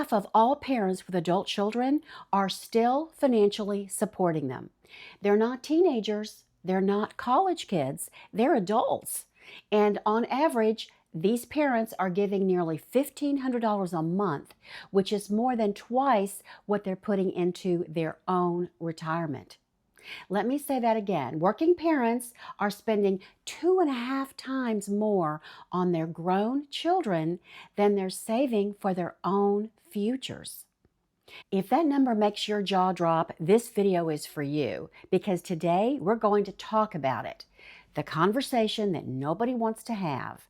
half of all parents with adult children are still financially supporting them. They're not teenagers, they're not college kids, they're adults. And on average, these parents are giving nearly $1,500 a month, which is more than twice what they're putting into their own retirement. Let me say that again. Working parents are spending 2.5 times more on their grown children than they're saving for their own futures. If that number makes your jaw drop, this video is for you because today we're going to talk about it. The conversation that nobody wants to have.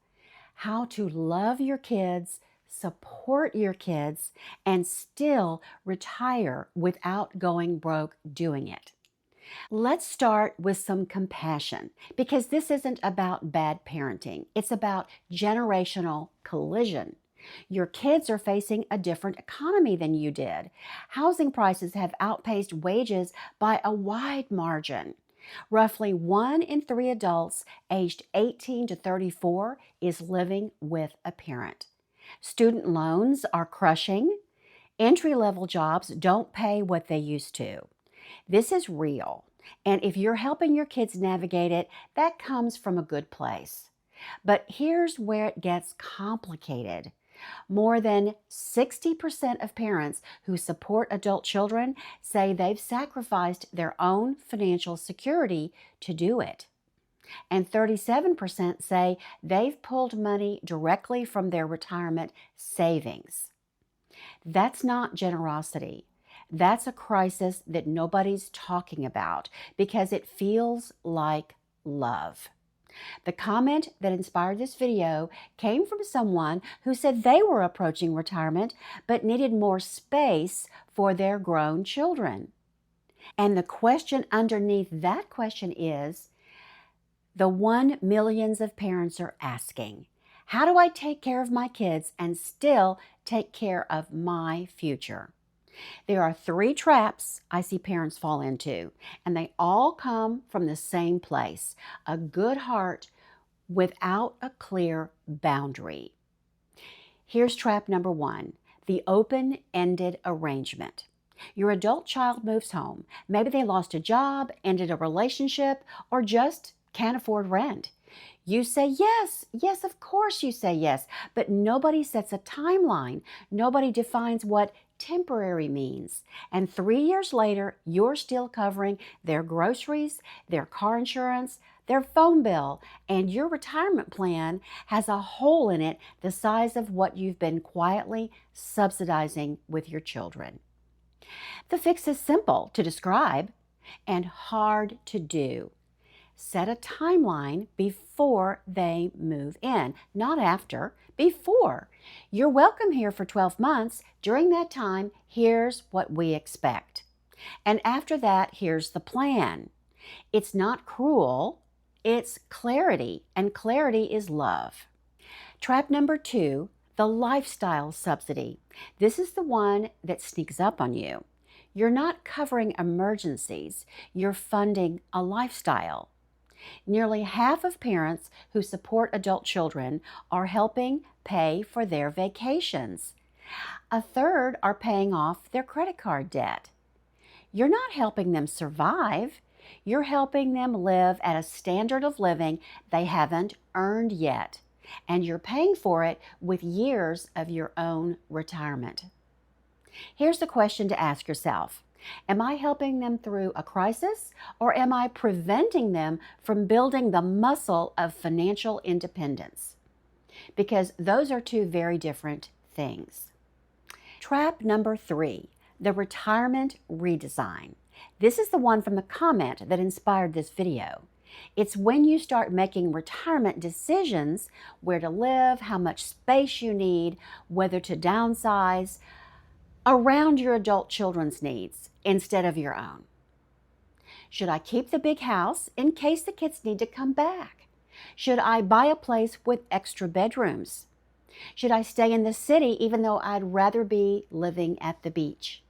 How to love your kids, support your kids, and still retire without going broke doing it. Let's start with some compassion because this isn't about bad parenting. It's about generational collision. Your kids are facing a different economy than you did. Housing prices have outpaced wages by a wide margin. Roughly 1 in 3 adults aged 18 to 34 is living with a parent. Student loans are crushing. Entry-level jobs don't pay what they used to. This is real, and if you're helping your kids navigate it, that comes from a good place. But here's where it gets complicated. More than 60% of parents who support adult children say they've sacrificed their own financial security to do it. And 37% say they've pulled money directly from their retirement savings. That's not generosity. That's a crisis that nobody's talking about because it feels like love. The comment that inspired this video came from someone who said they were approaching retirement but needed more space for their grown children. And the question underneath that question is the one millions of parents are asking. How do I take care of my kids and still take care of my future? There are 3 traps I see parents fall into, and they all come from the same place, a good heart without a clear boundary. Here's trap number 1, the open-ended arrangement. Your adult child moves home. Maybe they lost a job, ended a relationship, or just can't afford rent. You say yes, yes, of course you say yes, but nobody sets a timeline. Nobody defines what temporary means. And 3 years later, you're still covering their groceries, their car insurance, their phone bill, and your retirement plan has a hole in it the size of what you've been quietly subsidizing with your children. The fix is simple to describe and hard to do. Set a timeline before they move in, not after, before. You're welcome here for 12 months. During that time, here's what we expect. And after that, here's the plan. It's not cruel, it's clarity, and clarity is love. Trap number 2, the lifestyle subsidy. This is the one that sneaks up on you. You're not covering emergencies, you're funding a lifestyle. Nearly half of parents who support adult children are helping pay for their vacations. A third are paying off their credit card debt. You're not helping them survive. You're helping them live at a standard of living they haven't earned yet. And you're paying for it with years of your own retirement. Here's the question to ask yourself. Am I helping them through a crisis, or am I preventing them from building the muscle of financial independence? Because those are 2 very different things. Trap number 3, the retirement redesign. This is the one from the comment that inspired this video. It's when you start making retirement decisions, where to live, how much space you need, whether to downsize, around your adult children's needs instead of your own. Should I keep the big house in case the kids need to come back? Should I buy a place with extra bedrooms? Should I stay in the city even though I'd rather be living at the beach?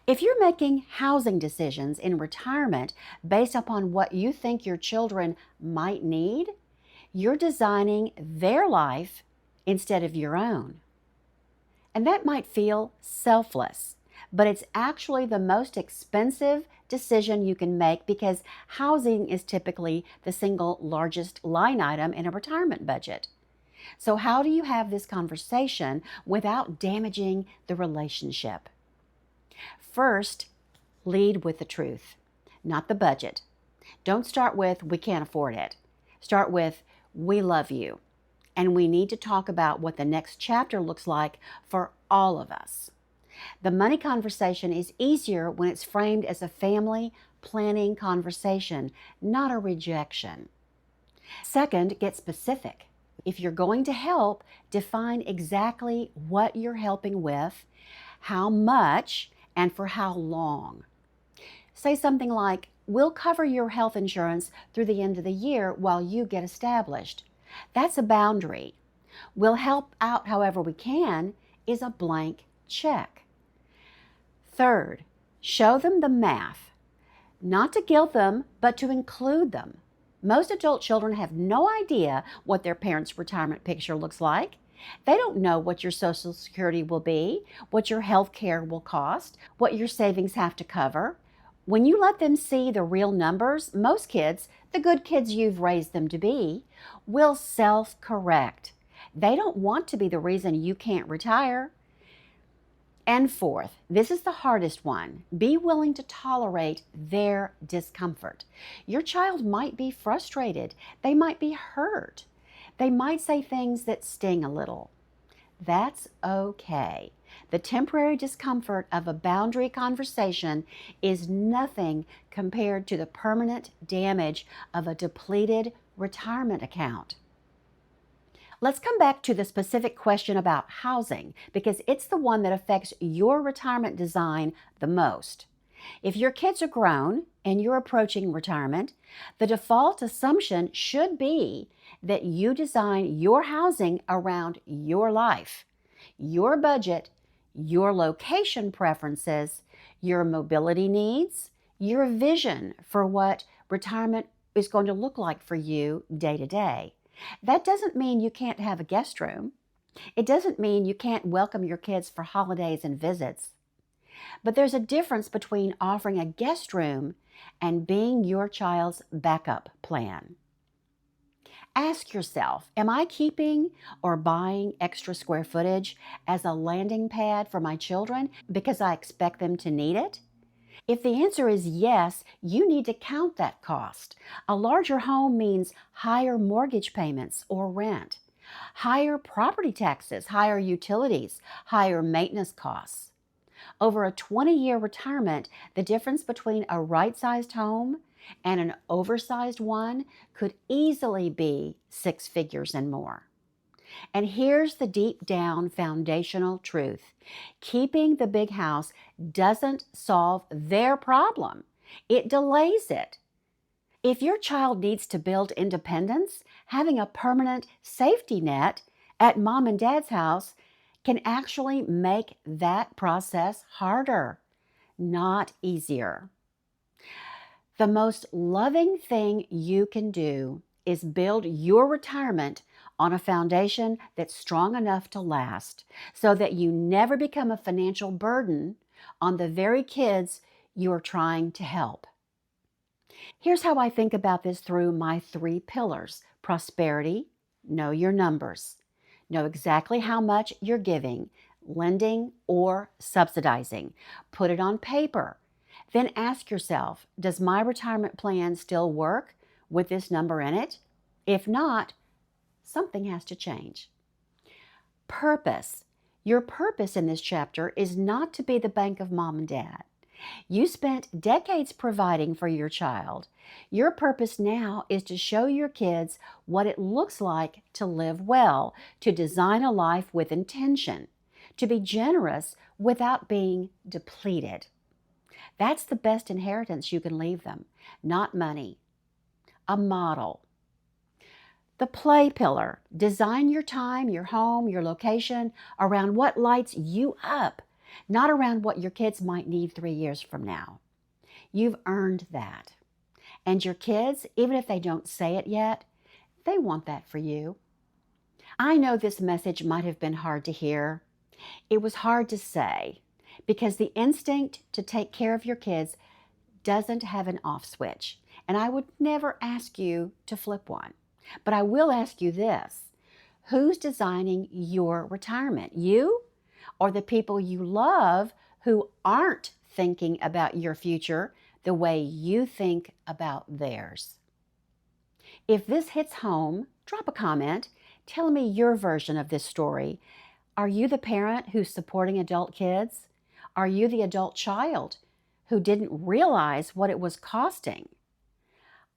If you're making housing decisions in retirement based upon what you think your children might need, you're designing their life instead of your own. And that might feel selfless, but it's actually the most expensive decision you can make because housing is typically the single largest line item in a retirement budget. So, how do you have this conversation without damaging the relationship? First, lead with the truth, not the budget. Don't start with, we can't afford it. Start with, we love you, and we need to talk about what the next chapter looks like for all of us. The money conversation is easier when it's framed as a family planning conversation, not a rejection. Second, get specific. If you're going to help, define exactly what you're helping with, how much, and for how long. Say something like, we'll cover your health insurance through the end of the year while you get established. That's a boundary. We'll help out however we can is a blank check. Third, show them the math, not to guilt them, but to include them. Most adult children have no idea what their parents' retirement picture looks like. They don't know what your Social Security will be, what your health care will cost, what your savings have to cover. When you let them see the real numbers, most kids, the good kids you've raised them to be, will self-correct. They don't want to be the reason you can't retire. And fourth, this is the hardest one. Be willing to tolerate their discomfort. Your child might be frustrated. They might be hurt. They might say things that sting a little. That's okay. The temporary discomfort of a boundary conversation is nothing compared to the permanent damage of a depleted retirement account. Let's come back to the specific question about housing because it's the one that affects your retirement design the most. If your kids are grown and you're approaching retirement, the default assumption should be that you design your housing around your life, your budget, your location preferences, your mobility needs, your vision for what retirement is going to look like for you day to day. That doesn't mean you can't have a guest room. It doesn't mean you can't welcome your kids for holidays and visits. But there's a difference between offering a guest room and being your child's backup plan. Ask yourself, am I keeping or buying extra square footage as a landing pad for my children because I expect them to need it? If the answer is yes, you need to count that cost. A larger home means higher mortgage payments or rent, higher property taxes, higher utilities, higher maintenance costs. Over a 20-year retirement, the difference between a right-sized home and an oversized one could easily be 6 figures and more. And here's the deep down foundational truth. Keeping the big house doesn't solve their problem. It delays it. If your child needs to build independence, having a permanent safety net at mom and dad's house can actually make that process harder, not easier. The most loving thing you can do is build your retirement on a foundation that's strong enough to last so that you never become a financial burden on the very kids you're trying to help. Here's how I think about this through my 3 pillars. Prosperity, know your numbers. Know exactly how much you're giving, lending, or subsidizing. Put it on paper. Then ask yourself, does my retirement plan still work with this number in it? If not, something has to change. Purpose. Your purpose in this chapter is not to be the bank of mom and dad. You spent decades providing for your child. Your purpose now is to show your kids what it looks like to live well, to design a life with intention, to be generous without being depleted. That's the best inheritance you can leave them, not money. A model. The play pillar. Design your time, your home, your location around what lights you up, not around what your kids might need 3 years from now. You've earned that. And your kids, even if they don't say it yet, they want that for you. I know this message might have been hard to hear. It was hard to say because the instinct to take care of your kids doesn't have an off switch. And I would never ask you to flip one. But I will ask you this: who's designing your retirement? You or the people you love who aren't thinking about your future the way you think about theirs? If this hits home, drop a comment. Tell me your version of this story. Are you the parent who's supporting adult kids? Are you the adult child who didn't realize what it was costing?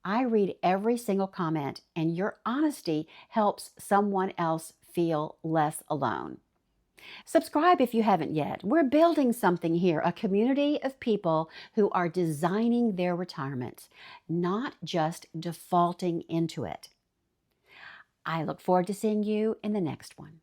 I read every single comment, and your honesty helps someone else feel less alone. Subscribe if you haven't yet. We're building something here, a community of people who are designing their retirement, not just defaulting into it. I look forward to seeing you in the next one.